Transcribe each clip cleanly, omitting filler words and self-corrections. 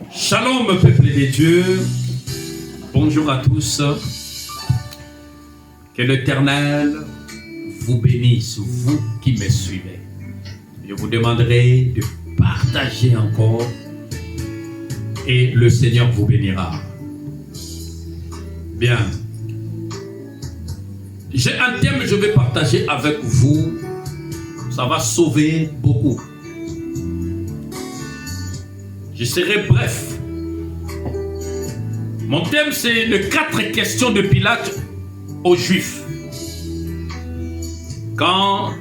Shalom, peuple de Dieu. Bonjour à tous. Que l'Éternel vous bénisse, vous qui me suivez. Je vous demanderai de partager encore et le Seigneur vous bénira. Bien. J'ai un thème que je vais partager avec vous. Ça va sauver beaucoup. Je serai bref. Mon thème, c'est les 4 questions de Pilate aux Juifs. Quand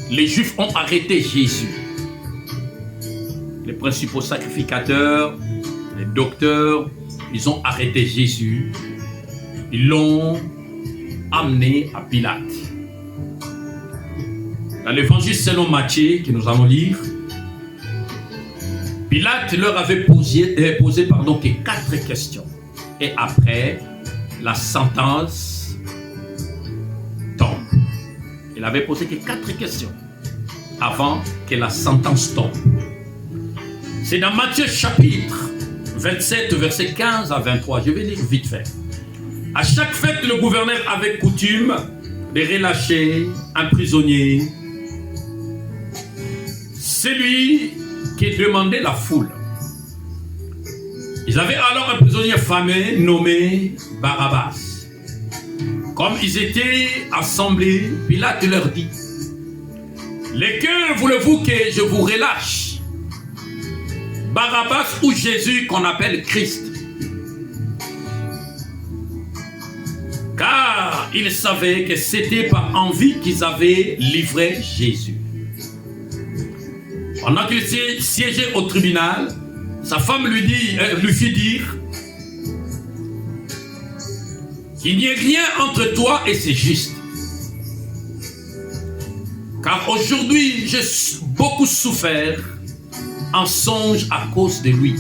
les Juifs ont arrêté Jésus, les principaux sacrificateurs, les docteurs, ils ont arrêté Jésus. Ils l'ont amené à Pilate. Dans l'évangile selon Matthieu, que nous allons lire, Pilate leur avait posé que 4 questions. Et après, la sentence tombe. Il avait posé que 4 questions avant que la sentence tombe. C'est dans Matthieu chapitre 27, verset 15 à 23. Je vais lire vite fait. À chaque fête, le gouverneur avait coutume de relâcher un prisonnier. Celui qui demandait la foule. Ils avaient alors un prisonnier fameux nommé Barabbas. Comme ils étaient assemblés, Pilate leur dit: lequel voulez-vous que je vous relâche? Barabbas ou Jésus qu'on appelle Christ? Car ils savaient que c'était par envie qu'ils avaient livré Jésus. Pendant qu'il siégeait au tribunal, sa femme lui fit dire qu'il n'y ait rien entre toi et c'est juste. Car aujourd'hui, j'ai beaucoup souffert en songe à cause de lui.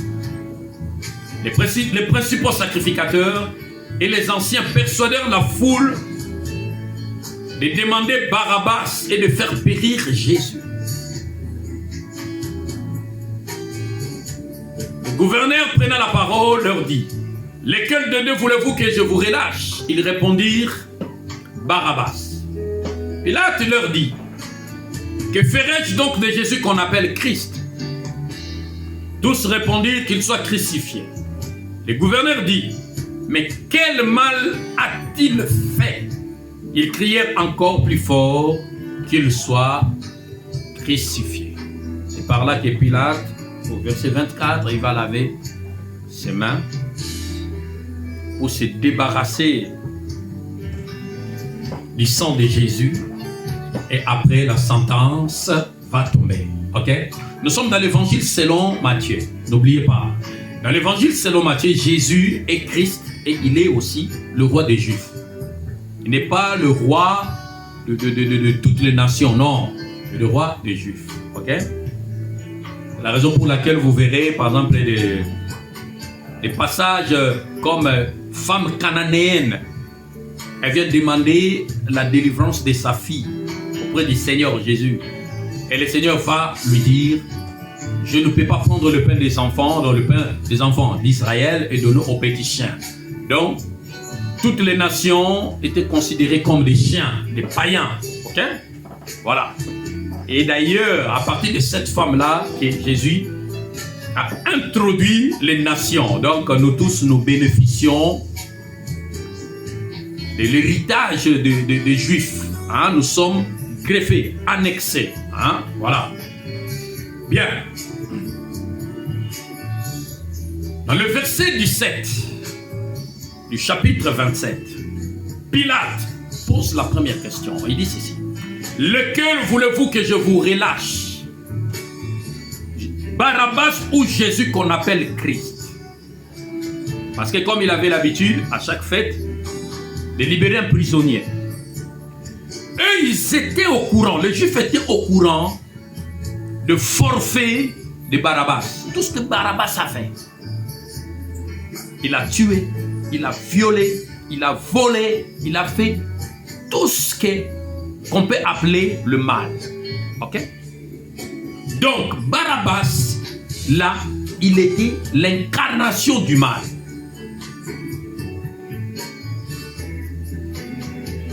Les principaux sacrificateurs et les anciens persuadèrent la foule de demander Barabbas et de faire périr Jésus. Le gouverneur prenant la parole leur dit: lequel de deux voulez-vous que je vous relâche? Ils répondirent: Barabbas. Pilate leur dit: que ferai-je donc de Jésus qu'on appelle Christ? Tous répondirent qu'il soit crucifié. Le gouverneur dit: mais quel mal a-t-il fait? Ils crièrent encore plus fort qu'il soit crucifié. C'est par là que Pilate, au verset 24, il va laver ses mains pour se débarrasser du sang de Jésus. Et après, la sentence va tomber. Ok? Nous sommes dans l'évangile selon Matthieu. N'oubliez pas. Dans l'évangile selon Matthieu, Jésus est Christ et il est aussi le roi des Juifs. Il n'est pas le roi de toutes les nations, non. Il est le roi des Juifs. Ok? C'est la raison pour laquelle vous verrez, par exemple, des passages comme femme cananéenne. Elle vient demander la délivrance de sa fille auprès du Seigneur Jésus. Et le Seigneur va lui dire: je ne peux pas prendre le pain des enfants, dans le pain des enfants d'Israël et donner aux petits chiens. Donc, toutes les nations étaient considérées comme des chiens, des païens. Ok? Voilà. Et d'ailleurs, à partir de cette femme-là, que Jésus a introduit les nations. Donc, nous tous, nous bénéficions de l'héritage des Juifs. Hein? Nous sommes greffés, annexés. Hein? Voilà. Bien. Dans le verset 17 du chapitre 27, Pilate pose la première question. Il dit ceci: lequel voulez-vous que je vous relâche? Barabbas ou Jésus qu'on appelle Christ? Parce que comme il avait l'habitude, à chaque fête, de libérer un prisonnier. Eux, ils étaient au courant, les Juifs étaient au courant de forfait de Barabbas. Tout ce que Barabbas a fait. Il a tué, il a violé, il a volé, il a fait tout ce qu'on peut appeler le mal. Ok? Donc, Barabbas là, il était l'incarnation du mal.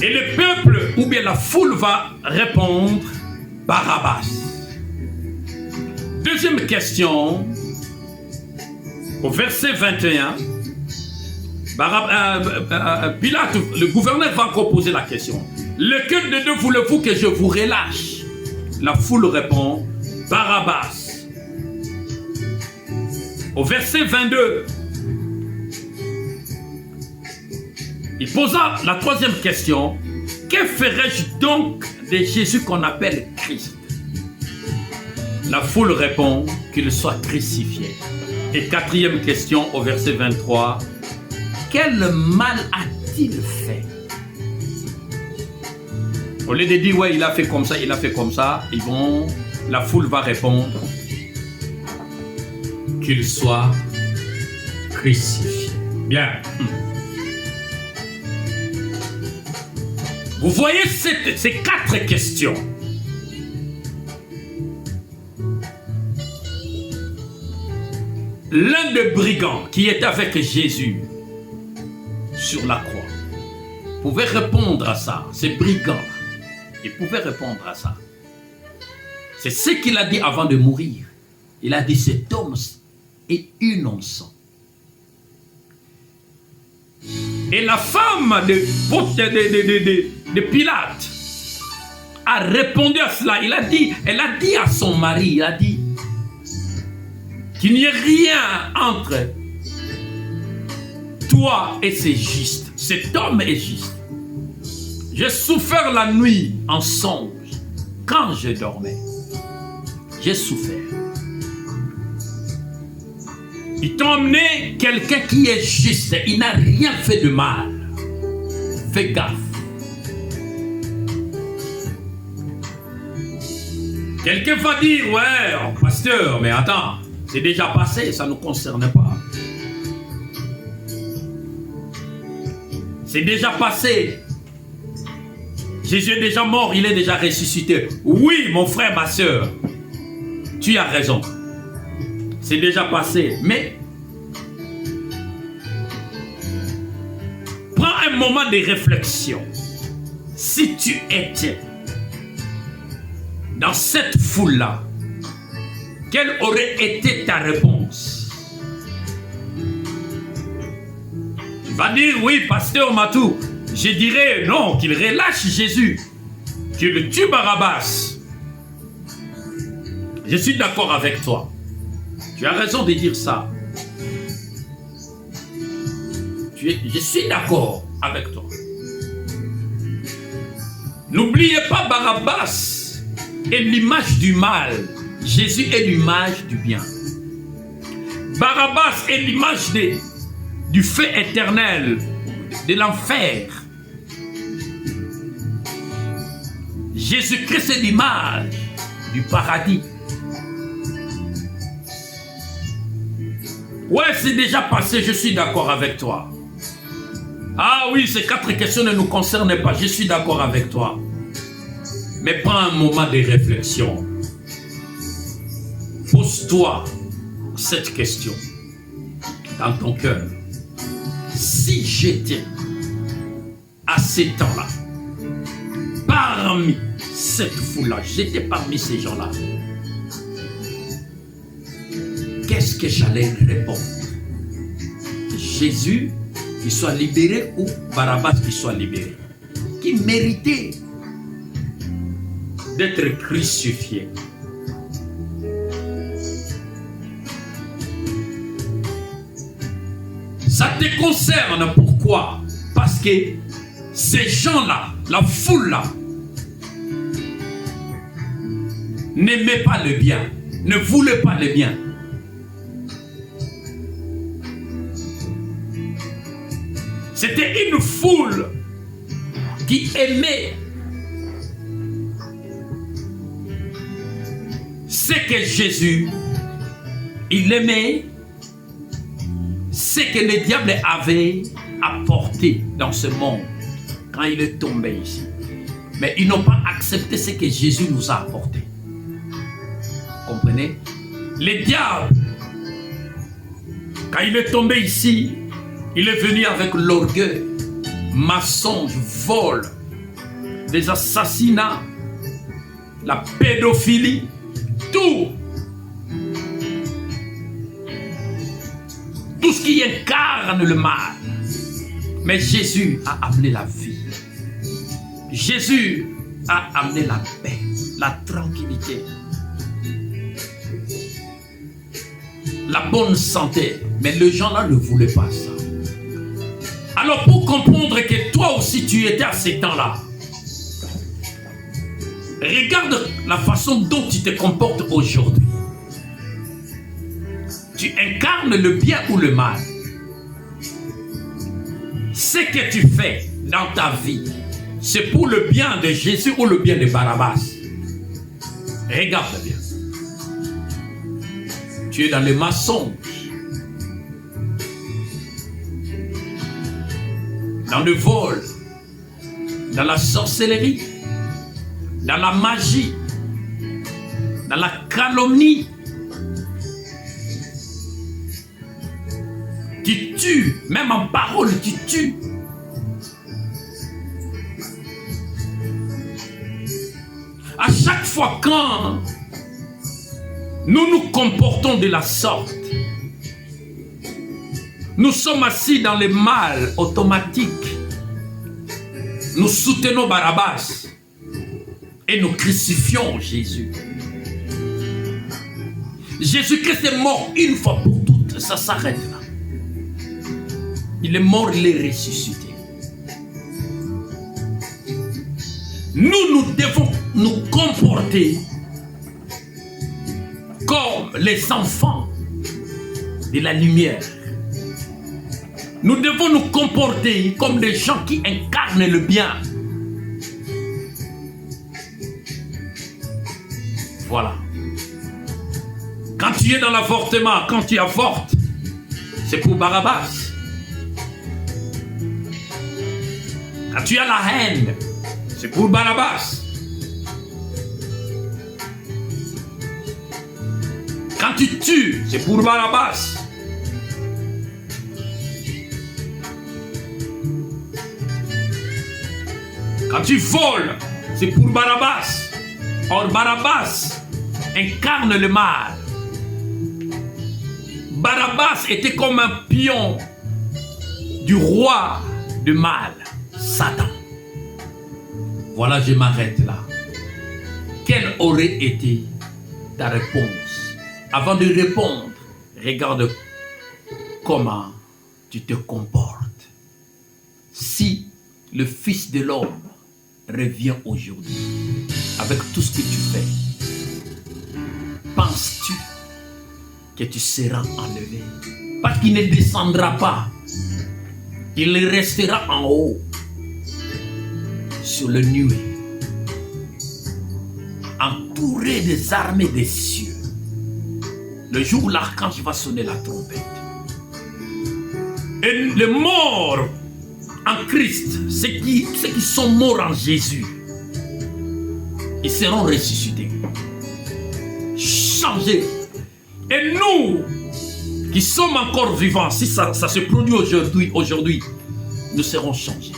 Et le peuple, ou bien la foule va répondre, Barabbas. Deuxième question, au verset 21, Pilate, le gouverneur va encore poser la question. Lequel de deux voulez-vous que je vous relâche? La foule répond, Barabbas. Au verset 22, il posa la troisième question. Que ferais-je donc de Jésus qu'on appelle Christ? La foule répond qu'il soit crucifié. Et quatrième question au verset 23. Quel mal a-t-il fait? Au lieu de dire, ouais, il a fait comme ça, il a fait comme ça, la foule va répondre qu'il soit crucifié. Bien. Vous voyez ces quatre questions. L'un des brigands qui était avec Jésus sur la croix pouvait répondre à ça. Ces brigands, ils pouvaient répondre à ça. C'est ce qu'il a dit avant de mourir. Il a dit, cet homme est innocent. Et la femme de Pilate a répondu à cela. Elle a dit à son mari, il a dit qu'il n'y ait rien entre toi et c'est juste. Cet homme est juste. J'ai souffert la nuit en songe quand je dormais. J'ai souffert. Ils t'ont emmené quelqu'un qui est juste. Il n'a rien fait de mal. Fais gaffe. Quelqu'un va dire, ouais, oh, pasteur, mais attends, c'est déjà passé, ça ne nous concerne pas. C'est déjà passé. Jésus est déjà mort, il est déjà ressuscité. Oui, mon frère, ma soeur, tu as raison. C'est déjà passé, mais prends un moment de réflexion. Si tu étais dans cette foule-là, quelle aurait été ta réponse? Tu vas dire, oui, pasteur Matou, je dirais non, qu'il relâche Jésus, qu'il tue Barabbas. Je suis d'accord avec toi. Tu as raison de dire ça. Je suis d'accord avec toi. N'oubliez pas, Barabbas est l'image du mal. Jésus est l'image du bien. Barabbas est l'image du feu éternel, de l'enfer. Jésus-Christ est l'image du paradis. Ouais, c'est déjà passé, je suis d'accord avec toi. Ah oui, ces quatre questions ne nous concernent pas, je suis d'accord avec toi. Mais prends un moment de réflexion. Pose-toi cette question dans ton cœur. Si j'étais à ces temps-là, parmi cette foule-là, j'étais parmi ces gens-là, qu'est-ce que j'allais répondre? Jésus qui soit libéré ou Barabbas qui soit libéré? Qui méritait d'être crucifié? Ça te concerne, pourquoi? Parce que ces gens-là, la foule-là, n'aimaient pas le bien, ne voulaient pas le bien. C'était une foule qui aimait ce que Jésus, il aimait ce que le diable avait apporté dans ce monde quand il est tombé ici. Mais ils n'ont pas accepté ce que Jésus nous a apporté. Vous comprenez? Le diable, quand il est tombé ici, il est venu avec l'orgueil, mensonge, vol, des assassinats, la pédophilie, tout. Tout ce qui incarne le mal. Mais Jésus a amené la vie. Jésus a amené la paix, la tranquillité, la bonne santé. Mais les gens là ne voulaient pas ça. Alors pour comprendre que toi aussi tu étais à ces temps-là, regarde la façon dont tu te comportes aujourd'hui. Tu incarnes le bien ou le mal. Ce que tu fais dans ta vie, c'est pour le bien de Jésus ou le bien de Barabbas. Regarde bien. Tu es dans le mensonge, dans le vol, dans la sorcellerie, dans la magie, dans la calomnie. Tu tues, même en parole, tu tues. À chaque fois quand nous nous comportons de la sorte, nous sommes assis dans le mal automatique. Nous soutenons Barabbas et nous crucifions Jésus. Jésus-Christ est mort une fois pour toutes, ça s'arrête là. Il est mort, il est ressuscité. Nous devons nous comporter comme les enfants de la lumière. Nous devons nous comporter comme des gens qui incarnent le bien. Voilà. Quand tu es dans l'avortement, quand tu avortes, c'est pour Barabbas. Quand tu as la haine, c'est pour Barabbas. Quand tu tues, c'est pour Barabbas. Quand tu voles, c'est pour Barabbas. Or Barabbas incarne le mal. Barabbas était comme un pion du roi du mal, Satan. Voilà, je m'arrête là. Quelle aurait été ta réponse? Avant de répondre, regarde comment tu te comportes. Si le Fils de l'homme revient aujourd'hui avec tout ce que tu fais, penses-tu que tu seras enlevé? Parce qu'il ne descendra pas, il restera en haut sur le nuée, entouré des armées des cieux. Le jour où l'archange va sonner la trompette. Et les morts en Christ, ceux qui sont morts en Jésus, ils seront ressuscités, changés. Et nous, qui sommes encore vivants, si ça se produit aujourd'hui, nous serons changés.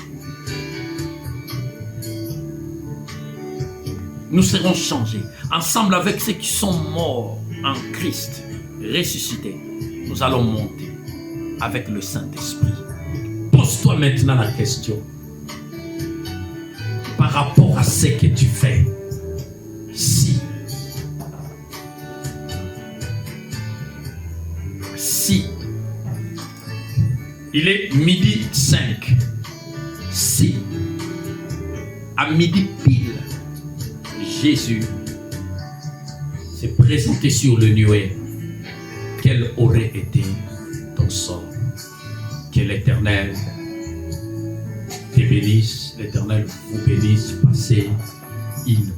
Nous serons changés. Ensemble avec ceux qui sont morts en Christ, ressuscités, nous allons monter avec le Saint-Esprit. Pose-toi maintenant la question par rapport à ce que tu fais. Si il est midi 5, si à midi pile, Jésus s'est présenté sur le nuée, quel aurait été ton sort? Que l'Éternel te bénisse, l'Éternel vous bénisse, passez une